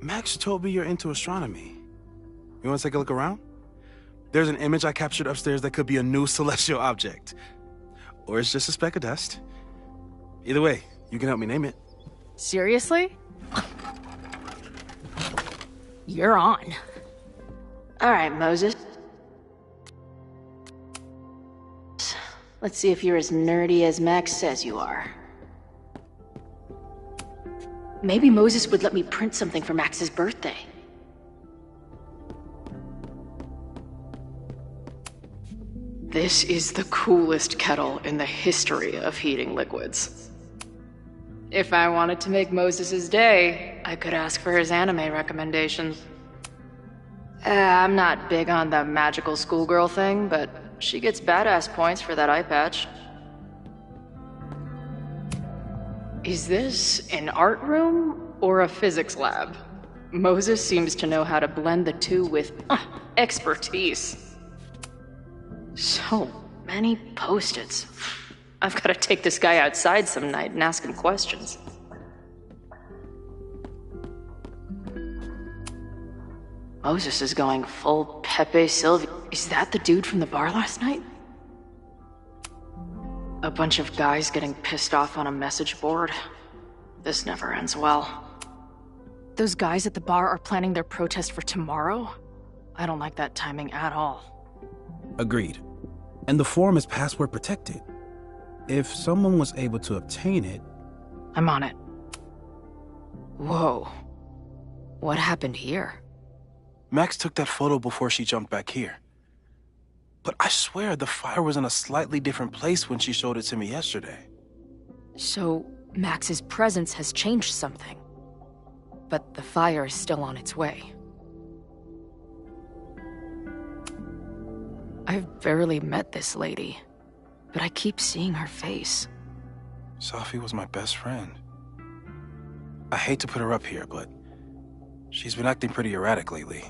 Max told me you're into astronomy. You want to take a look around? There's an image I captured upstairs that could be a new celestial object. Or it's just a speck of dust. Either way, you can help me name it. Seriously? You're on. All right, Moses. Let's see if you're as nerdy as Max says you are. Maybe Moses would let me print something for Max's birthday. This is the coolest kettle in the history of heating liquids. If I wanted to make Moses's day, I could ask for his anime recommendations. I'm not big on the magical schoolgirl thing, but she gets badass points for that eye patch. Is this an art room or a physics lab? Moses seems to know how to blend the two with expertise. So many post-its. I've got to take this guy outside some night and ask him questions. Moses is going full Pepe Silvia. Is that the dude from the bar last night? A bunch of guys getting pissed off on a message board. This never ends well. Those guys at the bar are planning their protest for tomorrow? I don't like that timing at all. Agreed. And the forum is password protected. If someone was able to obtain it... I'm on it. Whoa. What happened here? Max took that photo before she jumped back here. But I swear the fire was in a slightly different place when she showed it to me yesterday. So, Max's presence has changed something. But the fire is still on its way. I've barely met this lady, but I keep seeing her face. Safi was my best friend. I hate to put her up here, but she's been acting pretty erratic lately.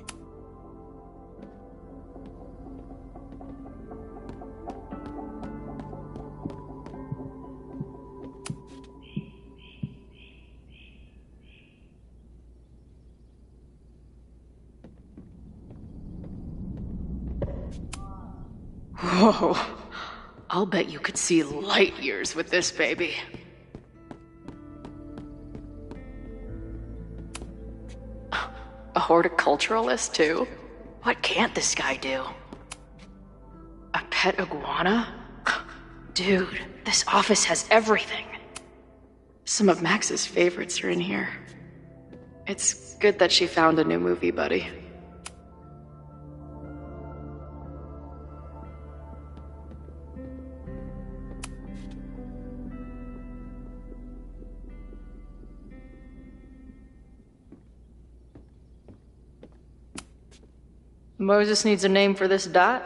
Whoa. I'll bet you could see light years with this baby. A horticulturalist, too? What can't this guy do? A pet iguana? Dude, this office has everything. Some of Max's favorites are in here. It's good that she found a new movie buddy. Moses needs a name for this dot.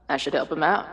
I should help him out.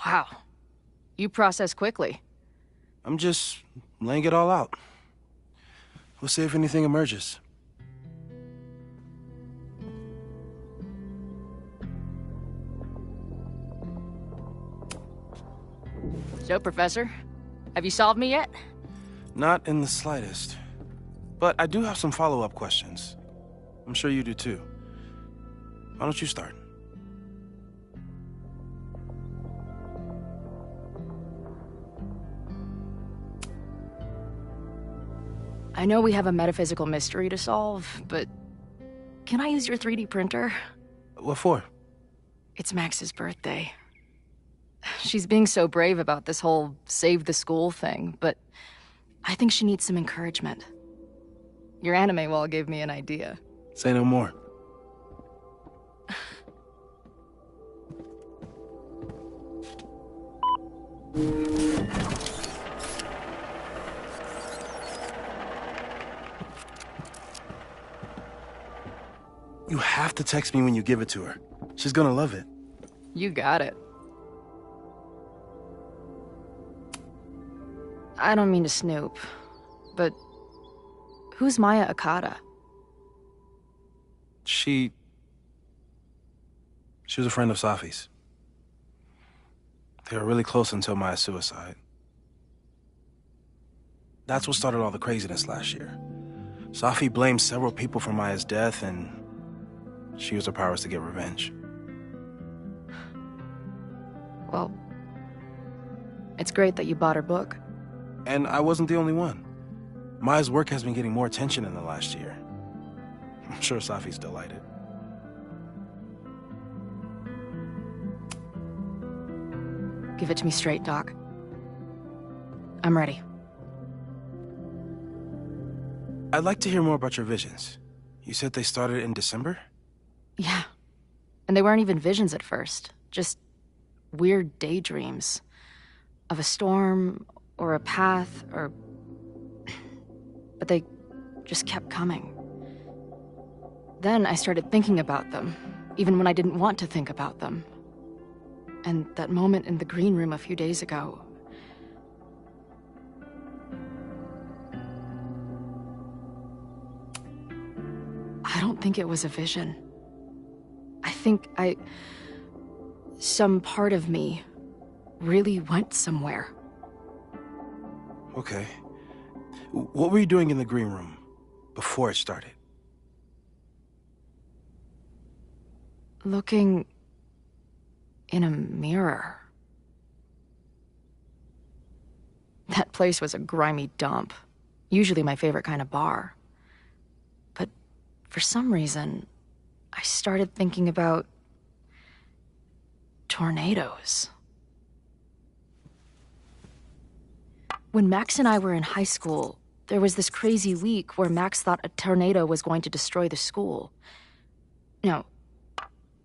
Wow. You process quickly. I'm just laying it all out. We'll see if anything emerges. So, Professor, have you solved me yet? Not in the slightest. But I do have some follow-up questions. I'm sure you do too. Why don't you start? I know we have a metaphysical mystery to solve, but can I use your 3D printer? What for? It's Max's birthday. She's being so brave about this whole save the school thing, but I think she needs some encouragement. Your anime wall gave me an idea. Say no more. You have to text me when you give it to her. She's gonna love it. You got it. I don't mean to snoop, but who's Maya Okada? She was a friend of Safi's. They were really close until Maya's suicide. That's what started all the craziness last year. Safi blamed several people for Maya's death, and she used her powers to get revenge. Well, it's great that you bought her book. And I wasn't the only one. Maya's work has been getting more attention in the last year. I'm sure Safi's delighted. Give it to me straight, Doc. I'm ready. I'd like to hear more about your visions. You said they started in December? Yeah. And they weren't even visions at first. Just weird daydreams. Of a storm, or a path, or... But they just kept coming. Then I started thinking about them, even when I didn't want to think about them. And that moment in the green room a few days ago... I don't think it was a vision. I think some part of me really went somewhere. Okay. What were you doing in the green room before it started? Looking in a mirror. That place was a grimy dump. Usually my favorite kind of bar. But for some reason, I started thinking about tornadoes. When Max and I were in high school, there was this crazy week where Max thought a tornado was going to destroy the school. No,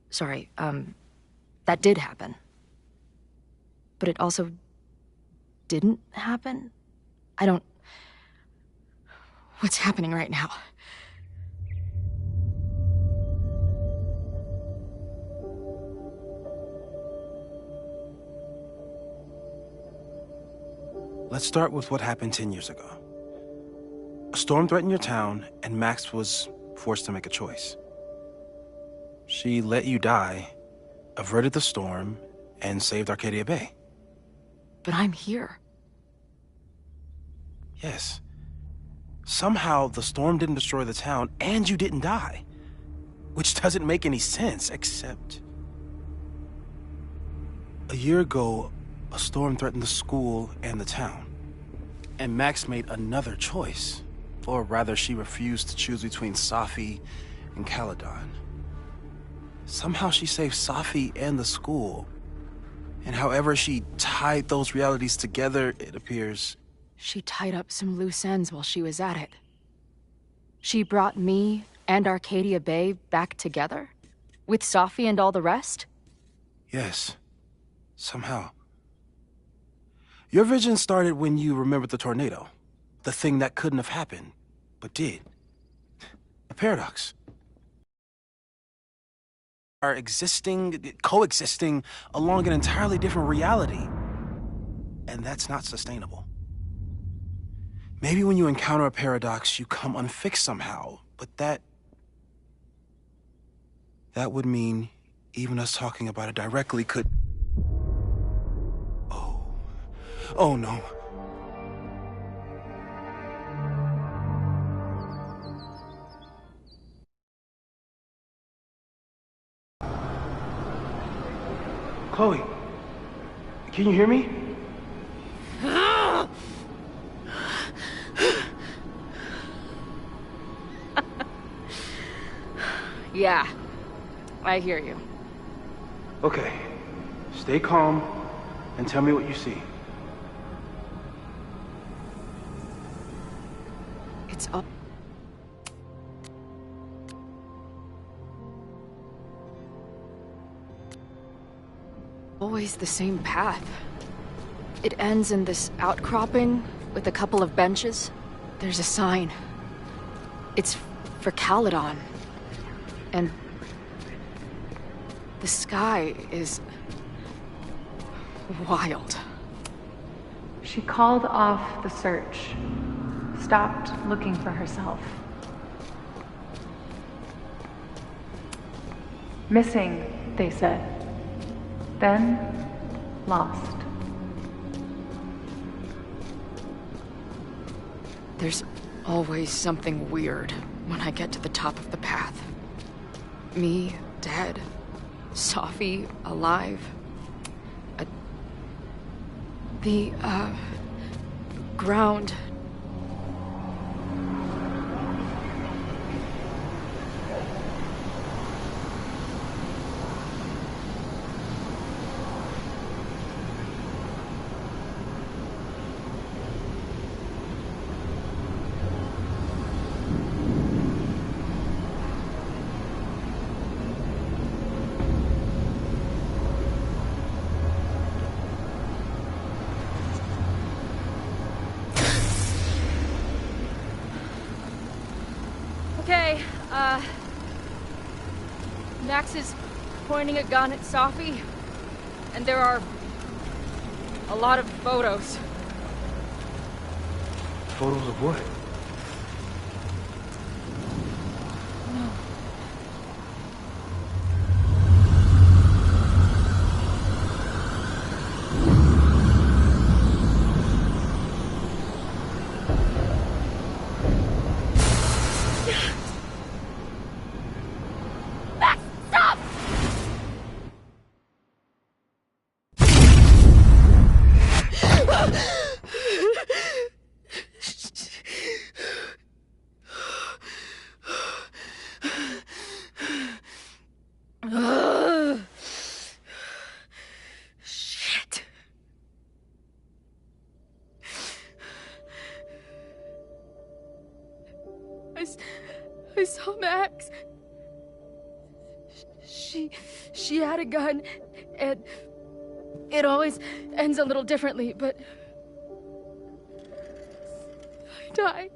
sorry, that did happen. But it also didn't happen? What's happening right now? Let's start with what happened 10 years ago. A storm threatened your town, and Max was forced to make a choice. She let you die, averted the storm, and saved Arcadia Bay. But I'm here. Yes. Somehow, the storm didn't destroy the town, and you didn't die. Which doesn't make any sense, except... A year ago, a storm threatened the school and the town. And Max made another choice. Or rather, she refused to choose between Safi and Caledon. Somehow she saved Safi and the school. And however she tied those realities together, it appears... She tied up some loose ends while she was at it. She brought me and Arcadia Bay back together? With Safi and all the rest? Yes. Somehow. Your vision started when you remembered the tornado. The thing that couldn't have happened, but did. A paradox. Are coexisting along an entirely different reality. And that's not sustainable. Maybe when you encounter a paradox, you come unfixed somehow, but that would mean even us talking about it directly could... Oh no. Chloe, can you hear me? Yeah, I hear you. Okay, stay calm and tell me what you see. It's all... always the same path. It ends in this outcropping with a couple of benches. There's a sign. It's for Caledon. And the sky is wild. She called off the search, stopped looking for herself. Missing, they said. Then, lost. There's always something weird when I get to the top of the path. Me, dead. Sophie, alive. The ground. Okay, Max is pointing a gun at Sophie, and there are a lot of photos. Photos of what? Shit. I saw Max. She had a gun, and it always ends a little differently, but I died.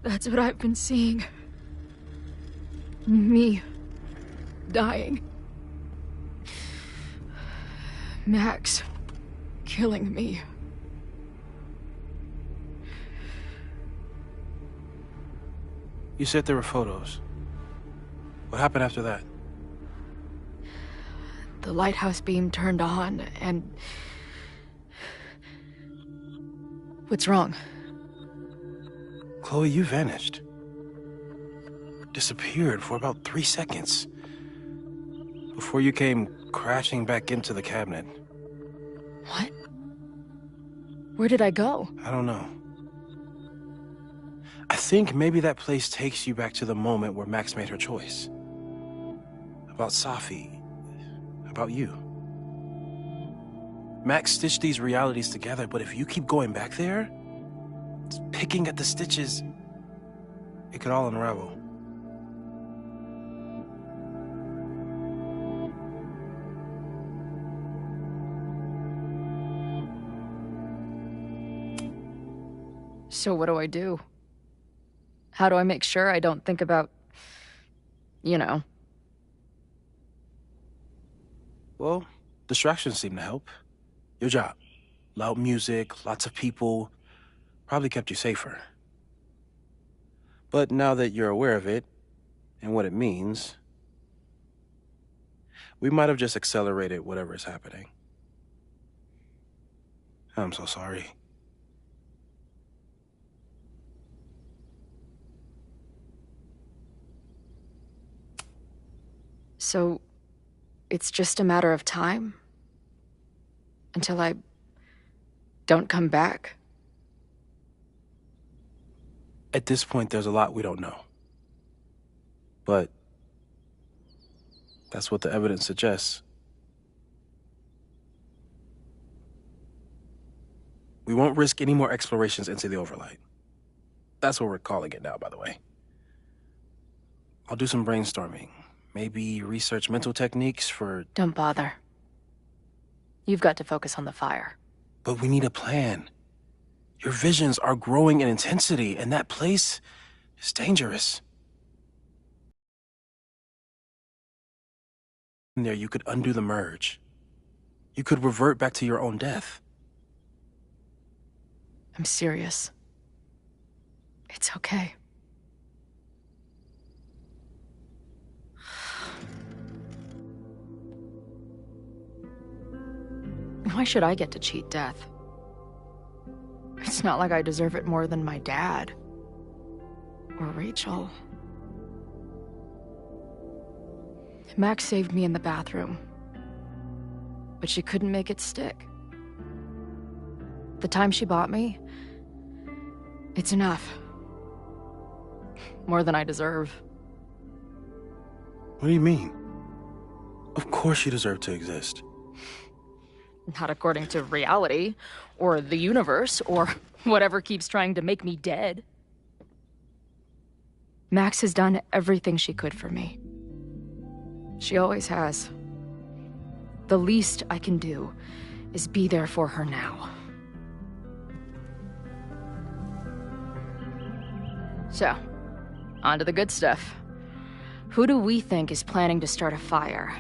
That's what I've been seeing. Me dying. Max killing me. You said there were photos. What happened after that? The lighthouse beam turned on, and... What's wrong? Chloe, you vanished. Disappeared for about 3 seconds. Before you came crashing back into the cabinet. What? Where did I go? I don't know. I think maybe that place takes you back to the moment where Max made her choice. About Sophie. About you. Max stitched these realities together, but if you keep going back there, picking at the stitches, it could all unravel. So what do I do? How do I make sure I don't think about, you know? Well, distractions seem to help. Your job. Loud music, lots of people, probably kept you safer. But now that you're aware of it, and what it means, we might have just accelerated whatever is happening. I'm so sorry. So, it's just a matter of time? Until I don't come back? At this point, there's a lot we don't know. But that's what the evidence suggests. We won't risk any more explorations into the overlight. That's what we're calling it now, by the way. I'll do some brainstorming. Maybe research mental techniques for... Don't bother. You've got to focus on the fire. But we need a plan. Your visions are growing in intensity, and that place is dangerous. In there, you could undo the merge. You could revert back to your own death. I'm serious. It's okay. Why should I get to cheat death? It's not like I deserve it more than my dad. Or Rachel. Max saved me in the bathroom. But she couldn't make it stick. The time she bought me, it's enough. More than I deserve. What do you mean? Of course you deserve to exist. Not according to reality, or the universe, or whatever keeps trying to make me dead. Max has done everything she could for me. She always has. The least I can do is be there for her now. So, on to the good stuff. Who do we think is planning to start a fire?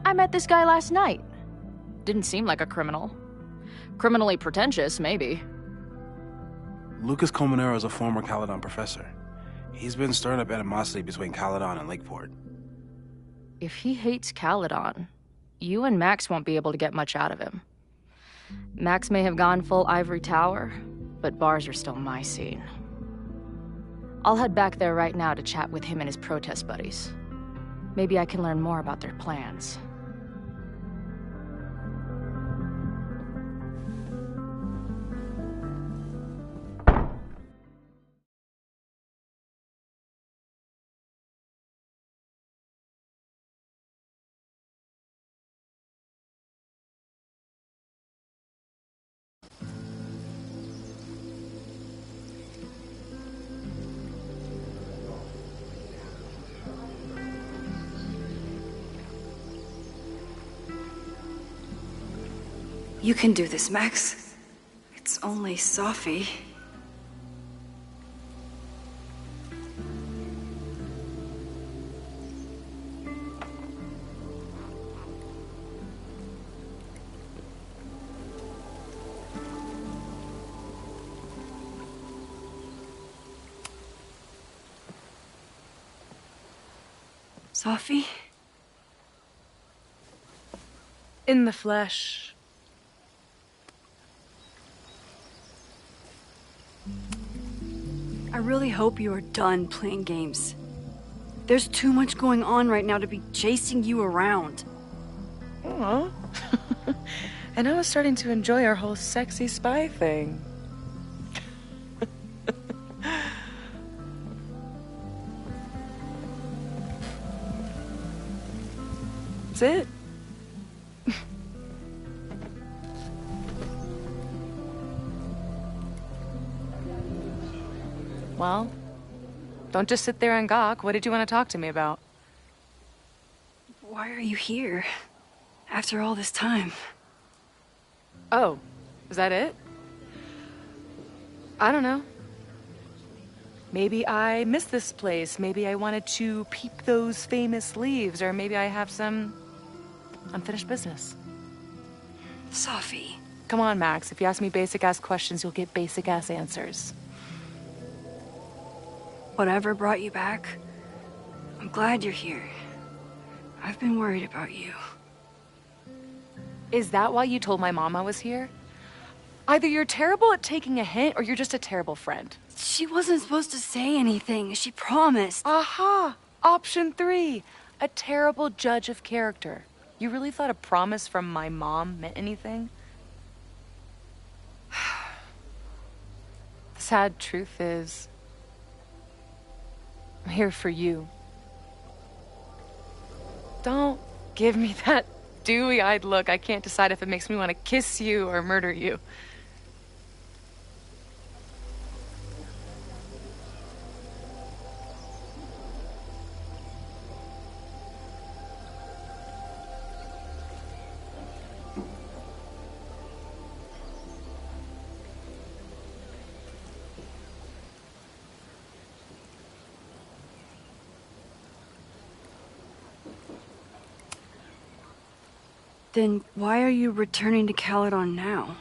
I met this guy last night. Didn't seem like a criminal. Criminally pretentious, maybe. Lucas Colmenero is a former Caledon professor. He's been stirring up animosity between Caledon and Lakeport. If he hates Caledon, you and Max won't be able to get much out of him. Max may have gone full ivory tower, but bars are still my scene. I'll head back there right now to chat with him and his protest buddies. Maybe I can learn more about their plans. You can do this, Max. It's only Sophie. Sophie? In the flesh. I really hope you are done playing games. There's too much going on right now to be chasing you around. Aw. And I was starting to enjoy our whole sexy spy thing. That's it. Well, don't just sit there and gawk. What did you want to talk to me about? Why are you here? After all this time? Oh, is that it? I don't know. Maybe I miss this place. Maybe I wanted to peep those famous leaves, or maybe I have some unfinished business. Sophie. Come on, Max. If you ask me basic-ass questions, you'll get basic-ass answers. Whatever brought you back, I'm glad you're here. I've been worried about you. Is that why you told my mom I was here? Either you're terrible at taking a hint, or you're just a terrible friend. She wasn't supposed to say anything. She promised. Aha! Option 3. A terrible judge of character. You really thought a promise from my mom meant anything? The sad truth is, I'm here for you. Don't give me that dewy-eyed look. I can't decide if it makes me want to kiss you or murder you. Then why are you returning to Caledon now?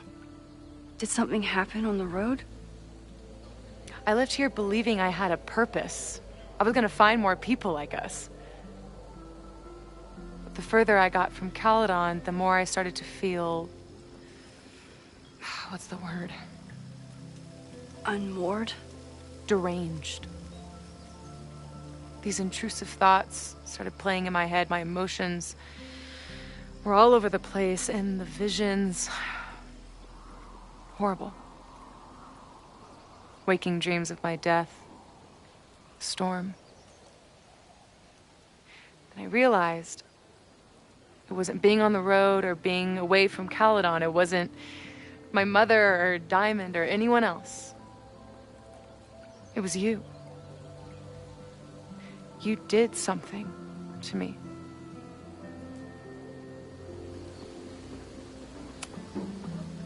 Did something happen on the road? I left here believing I had a purpose. I was gonna find more people like us. But the further I got from Caledon, the more I started to feel... what's the word? Unmoored? Deranged. These intrusive thoughts started playing in my head. My emotions were all over the place, and the visions... horrible. Waking dreams of my death. Storm. And I realized it wasn't being on the road or being away from Caledon. It wasn't my mother or Diamond or anyone else. It was you. You did something to me.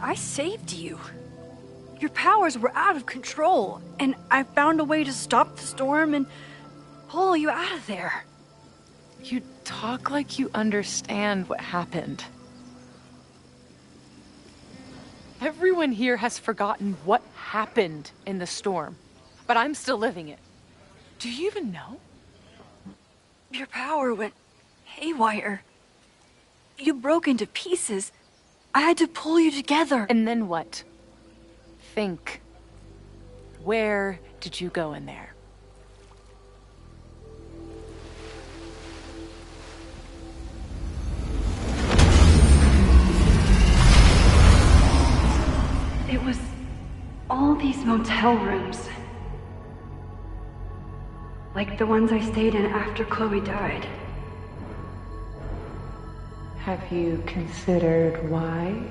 I saved you. Your powers were out of control, and I found a way to stop the storm and pull you out of there. You talk like you understand what happened. Everyone here has forgotten what happened in the storm, but I'm still living it. Do you even know? Your power went haywire. You broke into pieces. I had to pull you together. And then what? Think. Where did you go in there? It was all these motel rooms. Like the ones I stayed in after Chloe died. Have you considered why?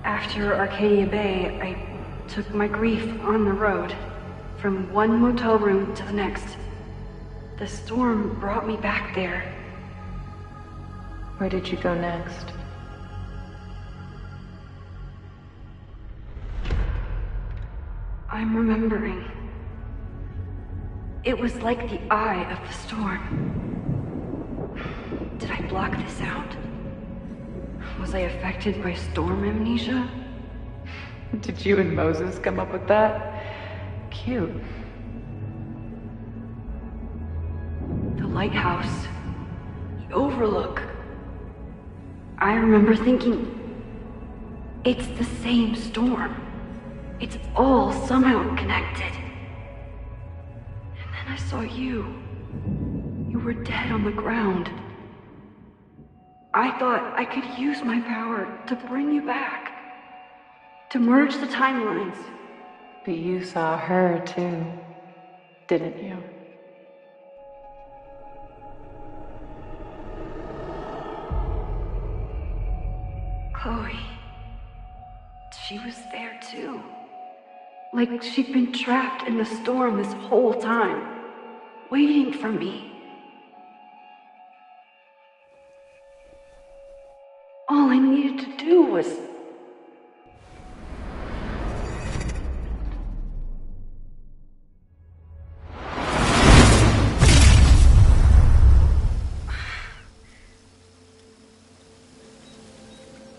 After Arcadia Bay, I took my grief on the road, from one motel room to the next. The storm brought me back there. Where did you go next? I'm remembering. It was like the eye of the storm. Did I block this out? Was I affected by storm amnesia? Did you and Moses come up with that? Cute. The lighthouse. The overlook. I remember thinking, it's the same storm. It's all somehow connected. And then I saw you. You were dead on the ground. I thought I could use my power to bring you back. To merge the timelines. But you saw her too, didn't you? Chloe. She was there too. Like she'd been trapped in the storm this whole time, waiting for me. All I needed to do was...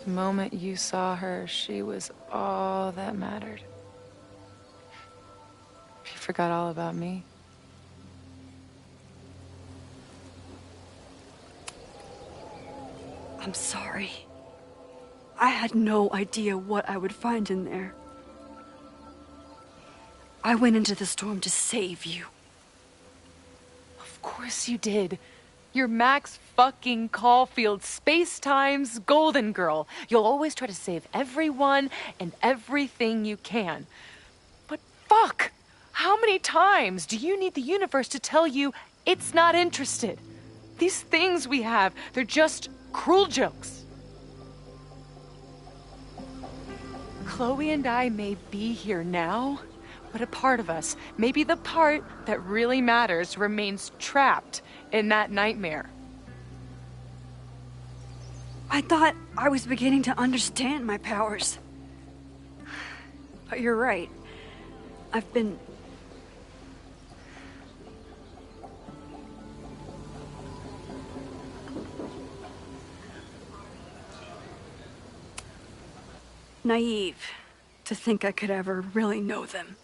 The moment you saw her, she was all that mattered. She forgot all about me. I'm sorry. I had no idea what I would find in there. I went into the storm to save you. Of course you did. You're Max fucking Caulfield, Space-Time's golden girl. You'll always try to save everyone and everything you can. But fuck! How many times do you need the universe to tell you it's not interested? These things we have, they're just cruel jokes. Chloe and I may be here now, but a part of us, maybe the part that really matters, remains trapped in that nightmare. I thought I was beginning to understand my powers. But you're right. I've been... naive to think I could ever really know them.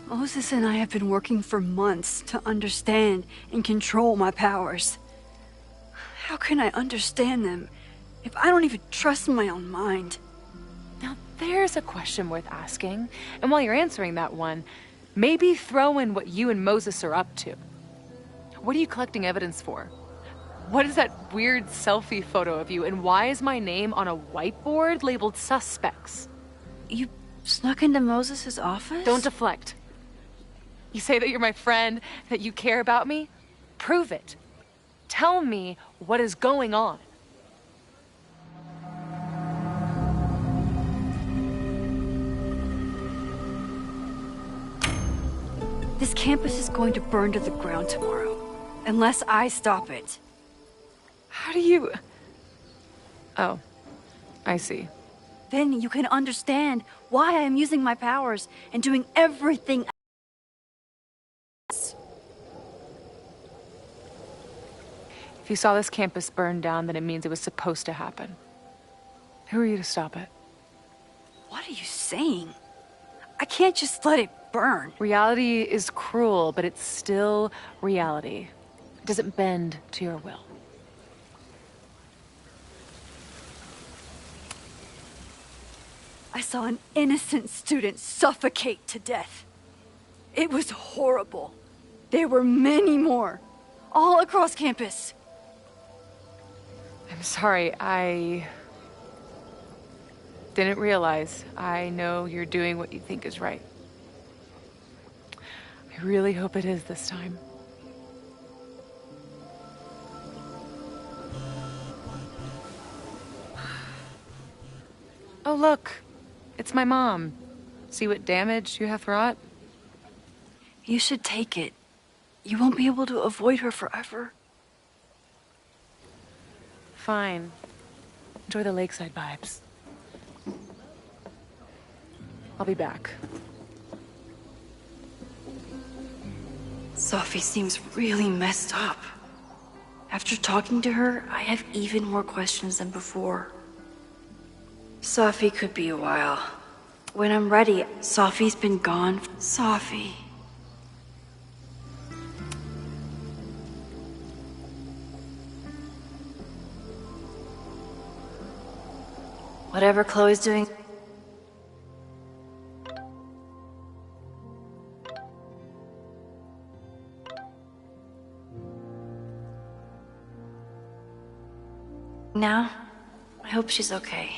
Moses and I have been working for months to understand and control my powers. How can I understand them if I don't even trust my own mind? Now, there's a question worth asking. And while you're answering that one, maybe throw in what you and Moses are up to. What are you collecting evidence for? What is that weird selfie photo of you, and why is my name on a whiteboard labeled suspects? You snuck into Moses' office? Don't deflect. You say that you're my friend, that you care about me? Prove it. Tell me what is going on. This campus is going to burn to the ground tomorrow, unless I stop it. How do you... Oh, I see. Then you can understand why I am using my powers and doing everything else. If you saw this campus burn down, then it means it was supposed to happen. Who are you to stop it? What are you saying? I can't just let it burn. Reality is cruel, but it's still reality. It doesn't bend to your will. I saw an innocent student suffocate to death. It was horrible. There were many more, all across campus. I'm sorry, I didn't realize. I know you're doing what you think is right. I really hope it is this time. Oh, look. It's my mom. See what damage you have wrought? You should take it. You won't be able to avoid her forever. Fine. Enjoy the lakeside vibes. I'll be back. Sophie seems really messed up. After talking to her, I have even more questions than before. Sophie could be a while. When I'm ready, Sophie's been gone. Sophie. Whatever Chloe's doing. Now, I hope she's okay.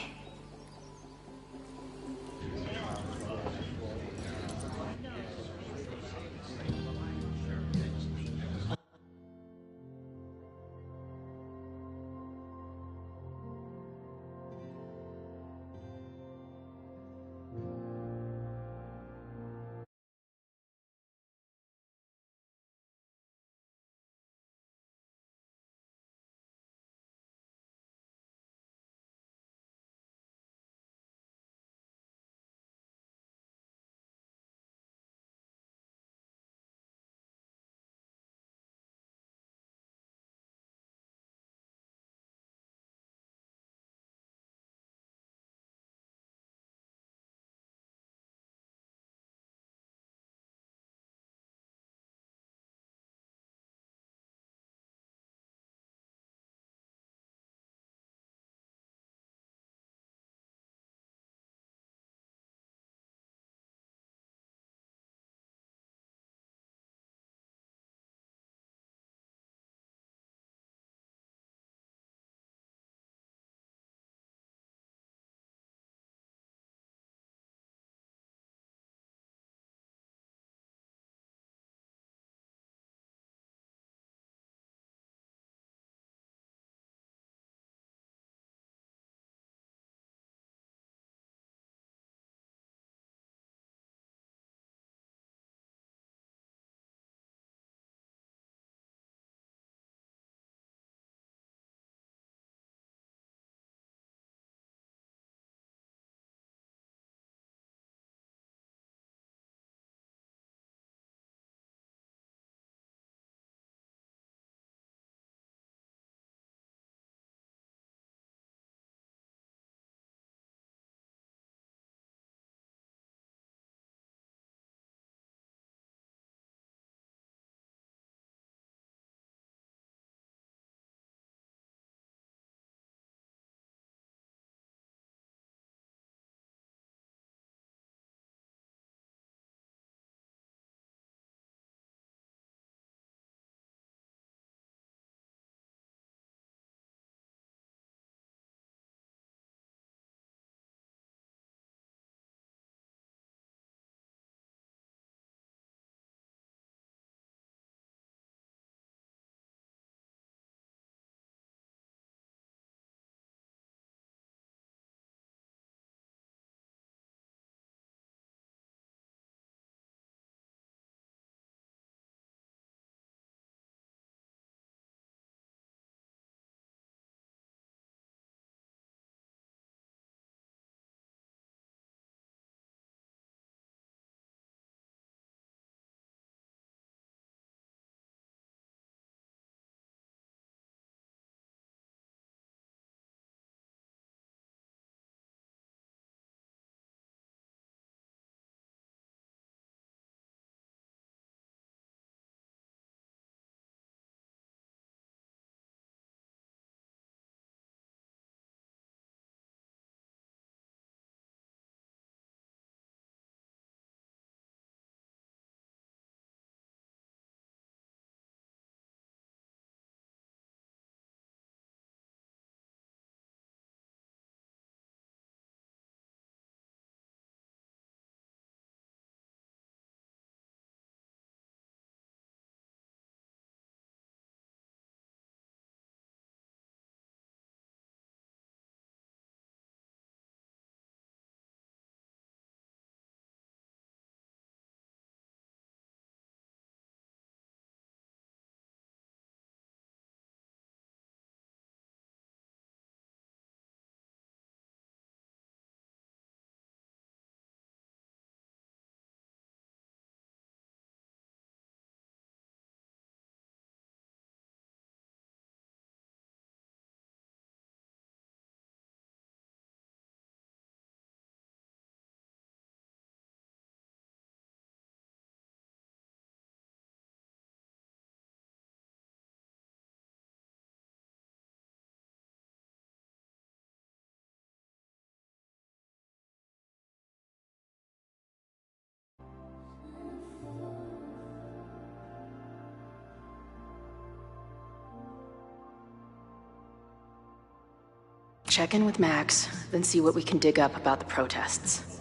check in with Max, then see what we can dig up about the protests.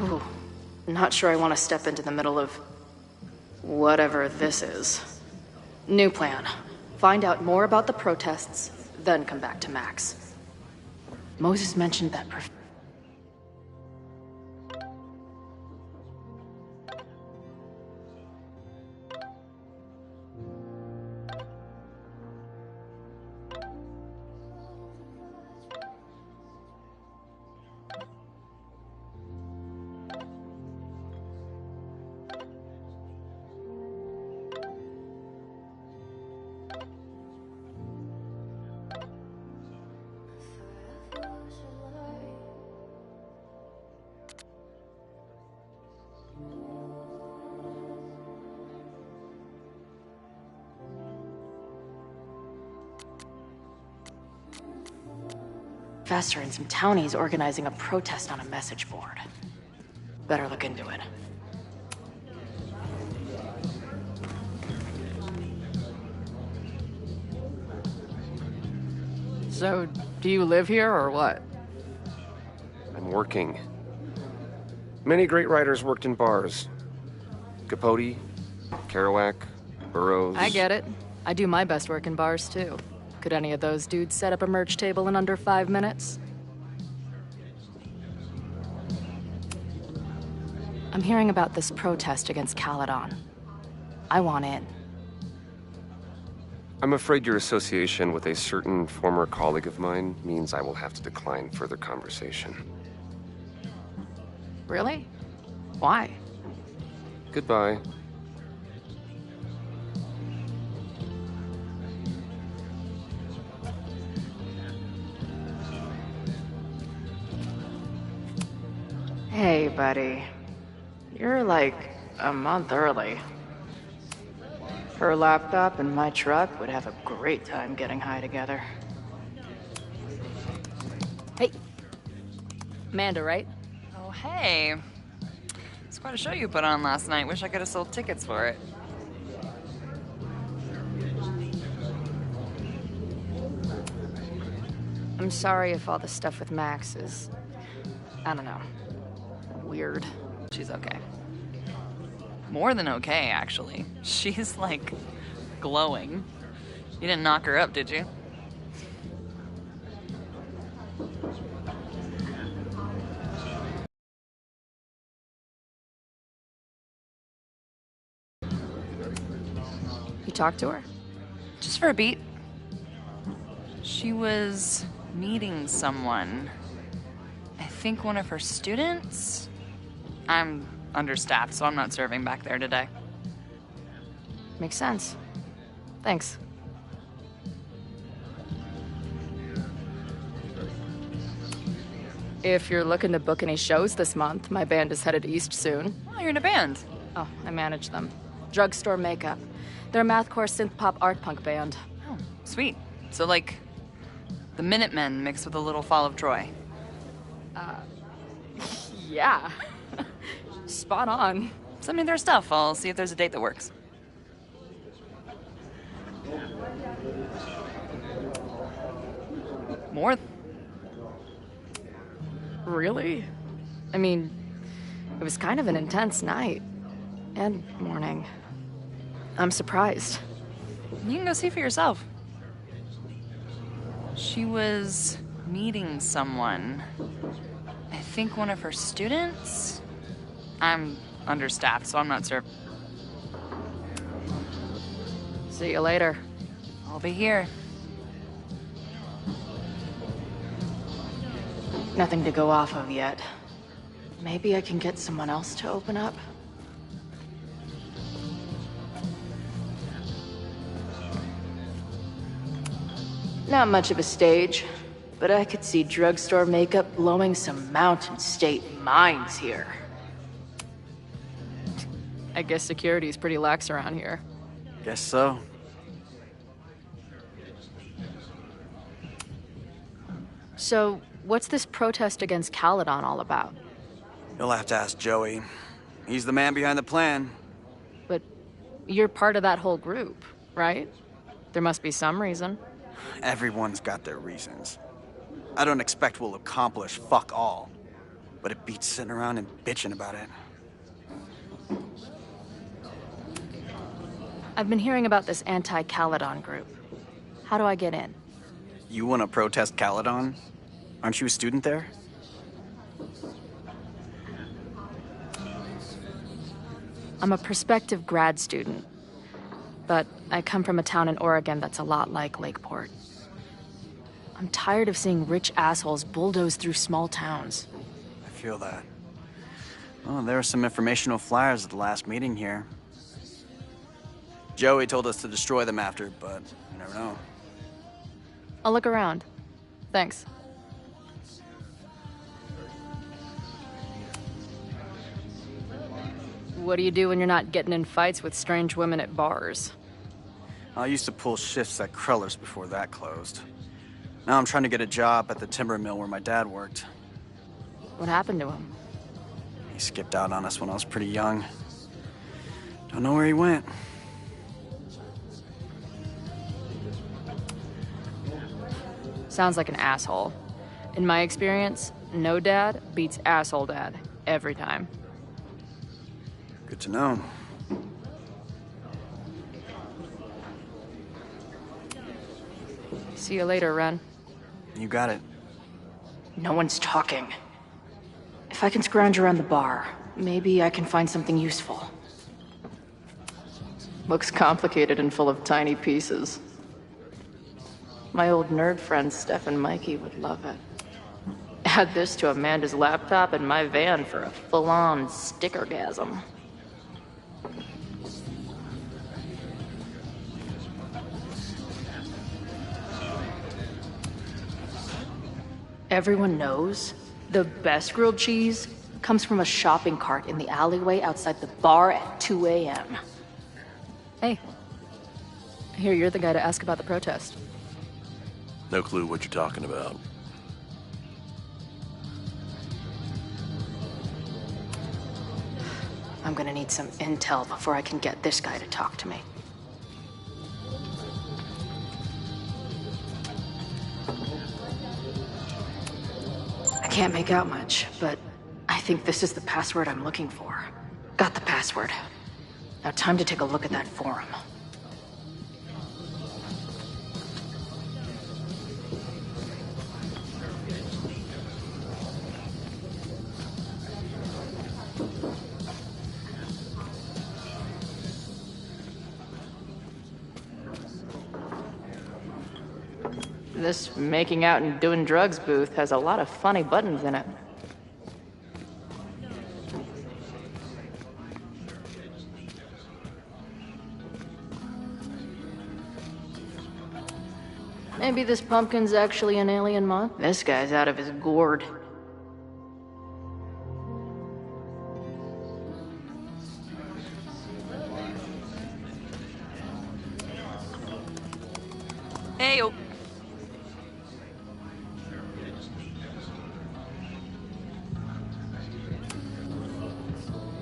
Ooh, not sure I want to step into the middle of whatever this is. New plan. Find out more about the protests, then come back to Max. Moses mentioned that professor and some townies organizing a protest on a message board. Better look into it. So, do you live here or what? I'm working. Many great writers worked in bars. Capote, Kerouac, Burroughs. I get it. I do my best work in bars, too. Could any of those dudes set up a merch table in under 5 minutes? I'm hearing about this protest against Caledon. I want in. I'm afraid your association with a certain former colleague of mine means I will have to decline further conversation. Really? Why? Goodbye. Hey, buddy. You're like a month early. Her laptop and my truck would have a great time getting high together. Hey. Amanda, right? Oh, hey. It's quite a show you put on last night. Wish I could have sold tickets for it. I'm sorry if all the stuff with Max is, I don't know, weird. She's okay. More than okay, actually. She's, like, glowing. You didn't knock her up, did you? You talked to her? Just for a beat. She was meeting someone. I think one of her students? I'm understaffed, so I'm not serving back there today. Makes sense. Thanks. If you're looking to book any shows this month, my band is headed east soon. Oh, you're in a band. Oh, I manage them. Drugstore Makeup. They're a mathcore synth-pop art punk band. Oh, sweet. So, like, the Minutemen mixed with a little Fall of Troy. Yeah. Spot on. Send me their stuff. I'll see if there's a date that works. More? Really? I mean, it was kind of an intense night. And morning. I'm surprised. You can go see for yourself. She was meeting someone. I think one of her students? I'm understaffed, so I'm not serving. See you later. I'll be here. Nothing to go off of yet. Maybe I can get someone else to open up? Not much of a stage, but I could see Drugstore Makeup blowing some Mountain State minds here. I guess security's pretty lax around here. Guess so. So, what's this protest against Caledon all about? You'll have to ask Joey. He's the man behind the plan. But you're part of that whole group, right? There must be some reason. Everyone's got their reasons. I don't expect we'll accomplish fuck all, but it beats sitting around and bitching about it. I've been hearing about this anti-Caledon group. How do I get in? You want to protest Caledon? Aren't you a student there? I'm a prospective grad student, but I come from a town in Oregon that's a lot like Lakeport. I'm tired of seeing rich assholes bulldoze through small towns. I feel that. Well, there were some informational flyers at the last meeting here. Joey told us to destroy them after, but you never know. I'll look around. Thanks. What do you do when you're not getting in fights with strange women at bars? I used to pull shifts at Kreller's before that closed. Now I'm trying to get a job at the timber mill where my dad worked. What happened to him? He skipped out on us when I was pretty young. Don't know where he went. Sounds like an asshole. In my experience, no dad beats asshole dad every time. Good to know. See you later, Ren. You got it. No one's talking. If I can scrounge around the bar, maybe I can find something useful. Looks complicated and full of tiny pieces. My old nerd friends Steph and Mikey would love it. Add this to Amanda's laptop and my van for a full-on stickergasm. Everyone knows the best grilled cheese comes from a shopping cart in the alleyway outside the bar at 2 a.m. Hey. I hear you're the guy to ask about the protest. No clue what you're talking about. I'm gonna need some intel before I can get this guy to talk to me. I can't make out much, but I think this is the password I'm looking for. Got the password. Now time to take a look at that forum. This making out and doing drugs booth has a lot of funny buttons in it. Maybe this pumpkin's actually an alien moth? This guy's out of his gourd. Hey,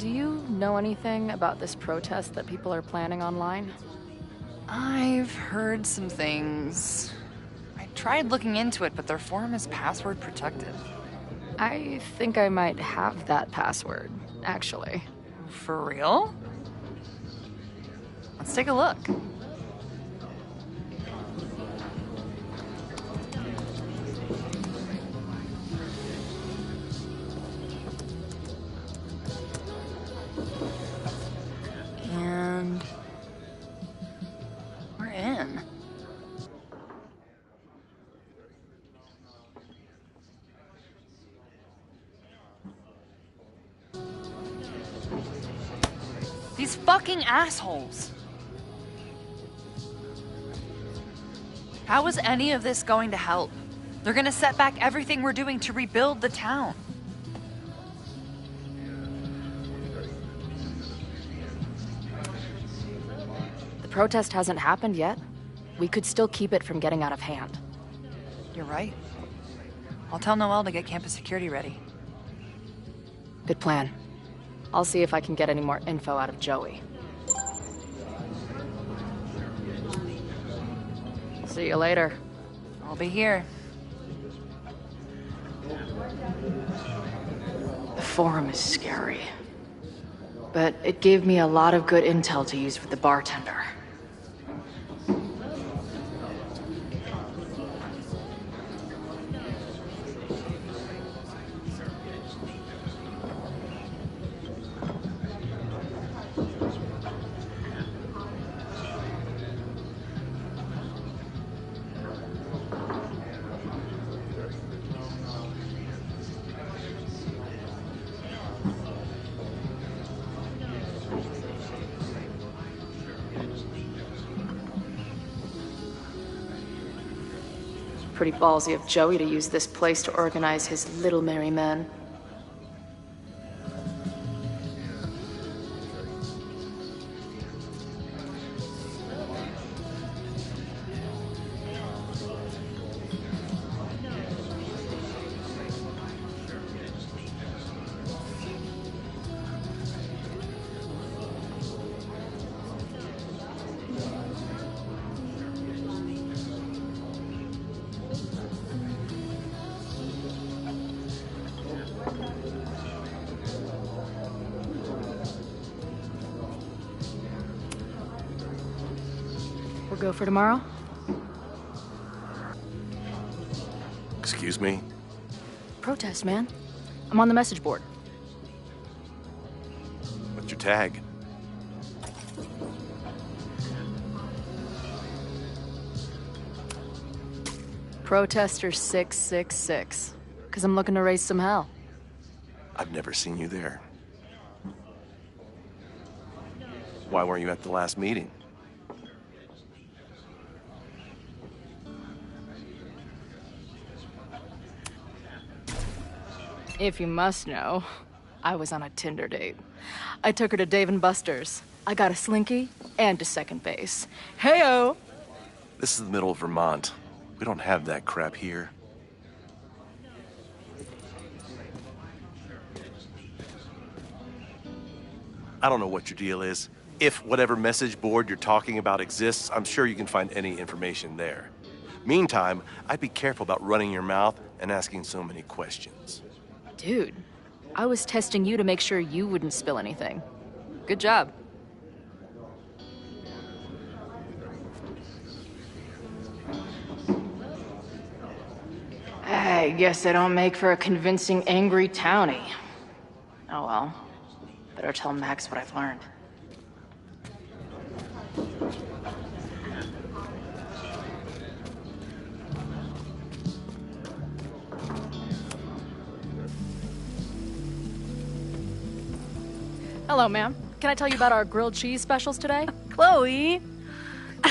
Do you know anything about this protest that people are planning online? I've heard some things. I tried looking into it, but their forum is password protected. I think I might have that password, actually. For real? Let's take a look. And we're in. These fucking assholes. How is any of this going to help? They're gonna set back everything we're doing to rebuild the town. The protest hasn't happened yet. We could still keep it from getting out of hand. You're right. I'll tell Noelle to get campus security ready. Good plan. I'll see if I can get any more info out of Joey. See you later. I'll be here. The forum is scary. But it gave me a lot of good intel to use with the bartender. Pretty ballsy of Joey to use this place to organize his little merry men. We'll go for tomorrow? Excuse me? Protest, man. I'm on the message board. What's your tag? Protester 666. Because I'm looking to raise some hell. I've never seen you there. Why weren't you at the last meeting? If you must know, I was on a Tinder date. I took her to Dave & Buster's. I got a slinky and a second base. Heyo! This is the middle of Vermont. We don't have that crap here. I don't know what your deal is. If whatever message board you're talking about exists, I'm sure you can find any information there. Meantime, I'd be careful about running your mouth and asking so many questions. Dude, I was testing you to make sure you wouldn't spill anything. Good job. I guess I don't make for a convincing angry townie. Oh well. Better tell Max what I've learned. Hello, ma'am. Can I tell you about our grilled cheese specials today? Chloe!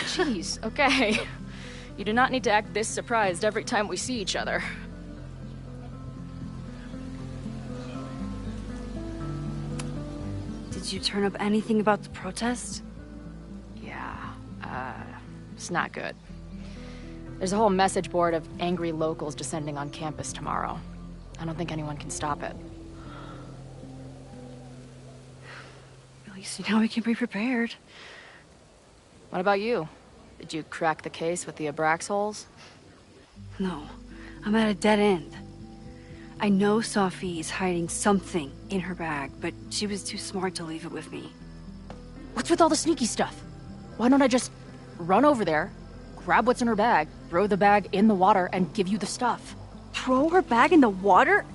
Cheese, okay. You do not need to act this surprised every time we see each other. Did you turn up anything about the protest? Yeah, it's not good. There's a whole message board of angry locals descending on campus tomorrow. I don't think anyone can stop it. At least you know we can be prepared. What about you? Did you crack the case with the Abrax holes? No, I'm at a dead end. I know Sophie is hiding something in her bag, but she was too smart to leave it with me. What's with all the sneaky stuff? Why don't I just run over there, grab what's in her bag, throw the bag in the water, and give you the stuff? Throw her bag in the water?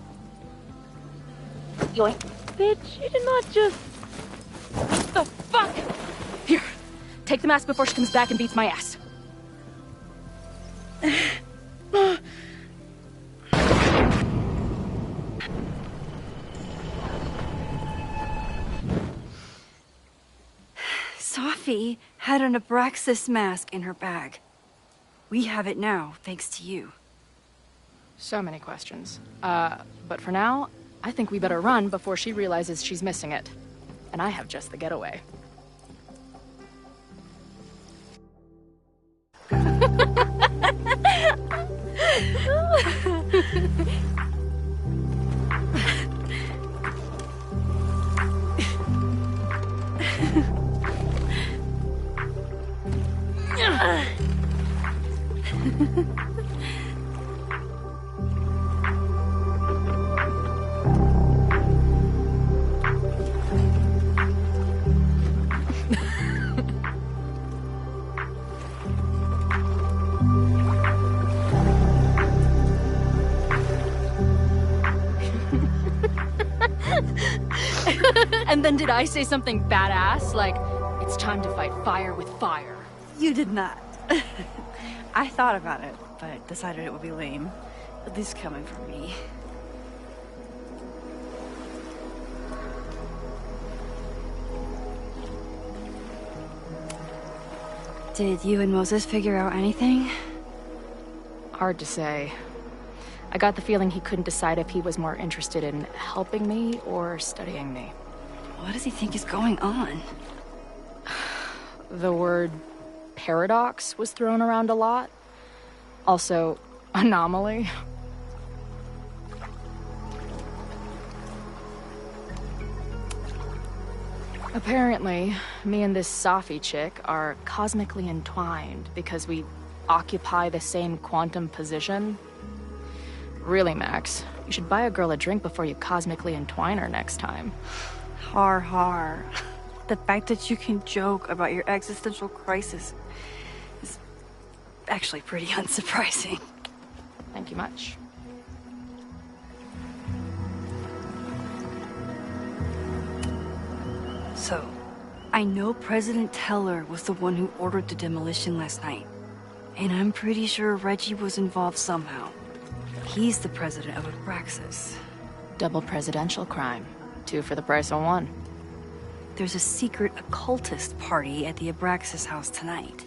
Yoink. Bitch, you did not just... What the fuck? Here, take the mask before she comes back and beats my ass. Sophie had an Abraxas mask in her bag. We have it now, thanks to you. So many questions. But for now, I think we better run before she realizes she's missing it. And I have just the getaway. And then did I say something badass? Like, it's time to fight fire with fire. You did not. I thought about it, but decided it would be lame. At least coming from me. Did you and Moses figure out anything? Hard to say. I got the feeling he couldn't decide if he was more interested in helping me or studying me. What does he think is going on? The word paradox was thrown around a lot. Also, anomaly. Apparently, me and this Safi chick are cosmically entwined because we occupy the same quantum position. Really, Max, you should buy a girl a drink before you cosmically entwine her next time. Har har. The fact that you can joke about your existential crisis is actually pretty unsurprising. Thank you much. So, I know President Teller was the one who ordered the demolition last night. And I'm pretty sure Reggie was involved somehow. He's the president of Abraxas. Double presidential crime. 2 for the price of 1. There's a secret occultist party at the Abraxas house tonight.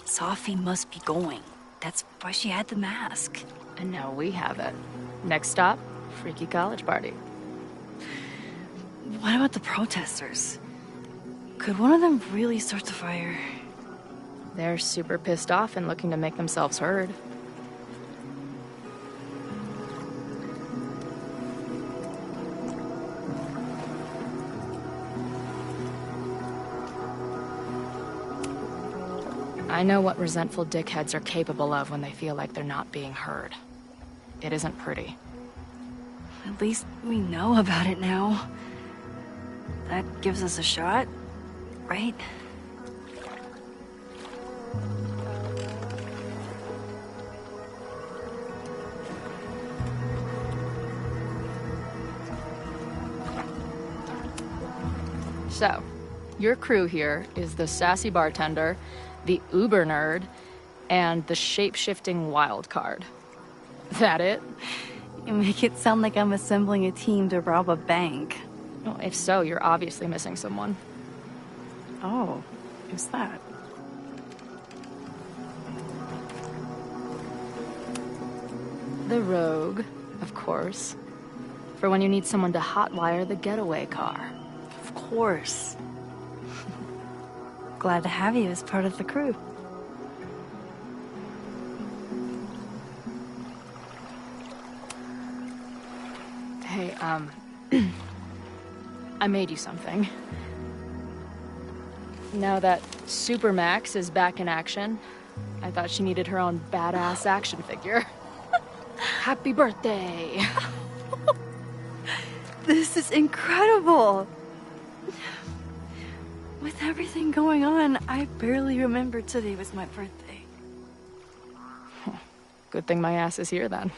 Safi must be going. That's why she had the mask. And now we have it. Next stop, freaky college party. What about the protesters? Could one of them really start the fire? They're super pissed off and looking to make themselves heard. I know what resentful dickheads are capable of when they feel like they're not being heard. It isn't pretty. At least we know about it now. That gives us a shot, right? So, your crew here is the sassy bartender, the uber nerd, and the shape-shifting wild card. That it? You make it sound like I'm assembling a team to rob a bank. Well, if so, you're obviously missing someone. Oh, who's that? The rogue, of course. For when you need someone to hotwire the getaway car. Of course. Glad to have you as part of the crew. Hey, I made you something. Now that Super Max is back in action, I thought she needed her own badass action figure. Happy birthday! This is incredible! With everything going on, I barely remember today was my birthday. Good thing my ass is here then.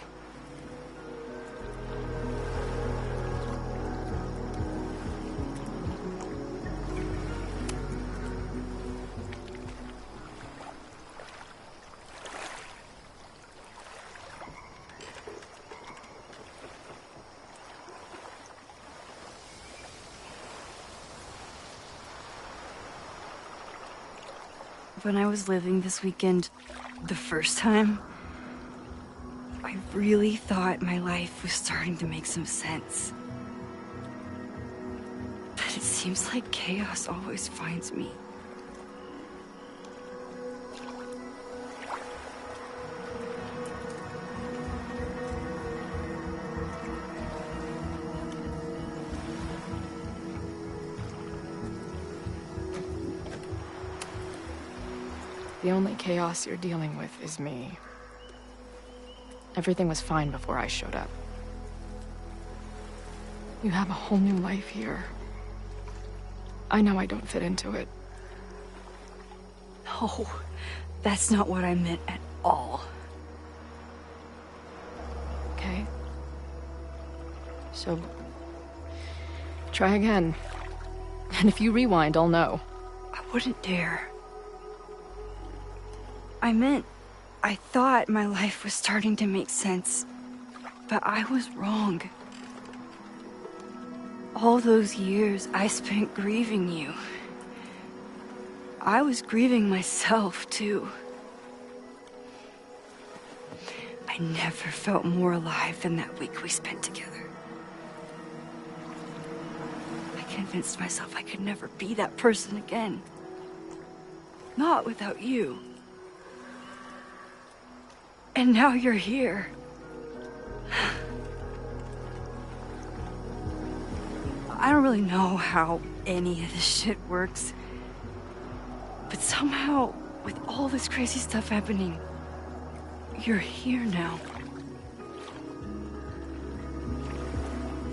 When I was living this weekend, the first time, I really thought my life was starting to make some sense. But it seems like chaos always finds me. the only chaos you're dealing with is me. Everything was fine before I showed up. You have a whole new life here. I know I don't fit into it. No, that's not what I meant at all. Okay? So, try again. And if you rewind, I'll know. I wouldn't dare. I thought my life was starting to make sense, but I was wrong. All those years I spent grieving you. I was grieving myself, too. I never felt more alive than that week we spent together. I convinced myself I could never be that person again. Not without you. And now you're here. I don't really know how any of this shit works. But somehow, with all this crazy stuff happening, you're here now.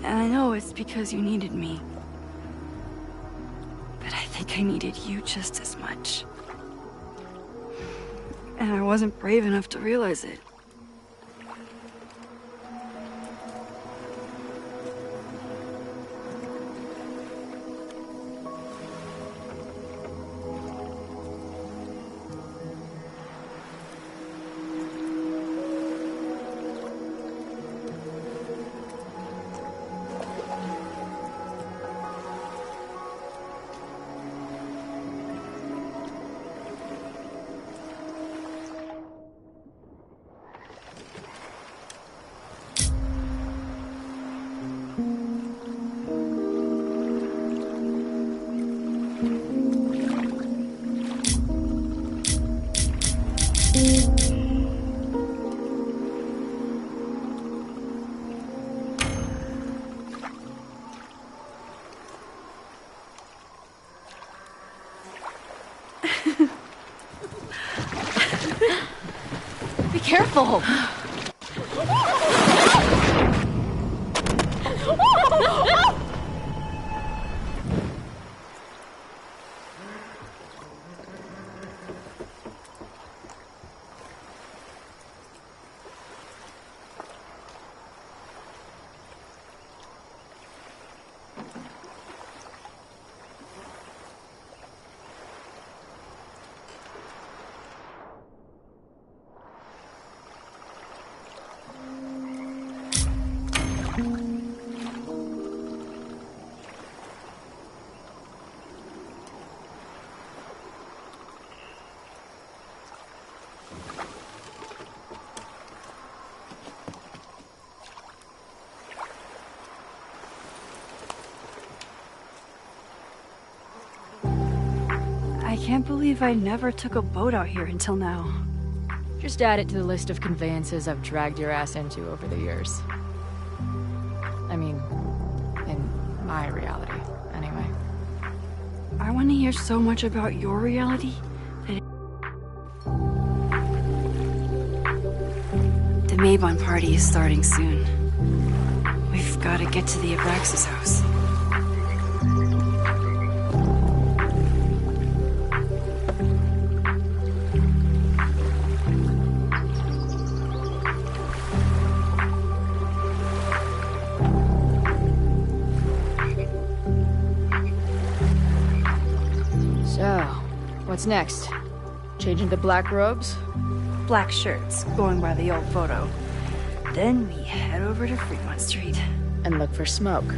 And I know it's because you needed me. But I think I needed you just as much. And I wasn't brave enough to realize it. Be careful! I can't believe I never took a boat out here until now. Just add it to the list of conveyances I've dragged your ass into over the years. I mean, in my reality, anyway. I want to hear so much about your reality that the Maybon party is starting soon. We've got to get to the Abraxas house. What's next? Change into black robes? Black shirts, going by the old photo. Then we head over to Fremont Street. And look for smoke.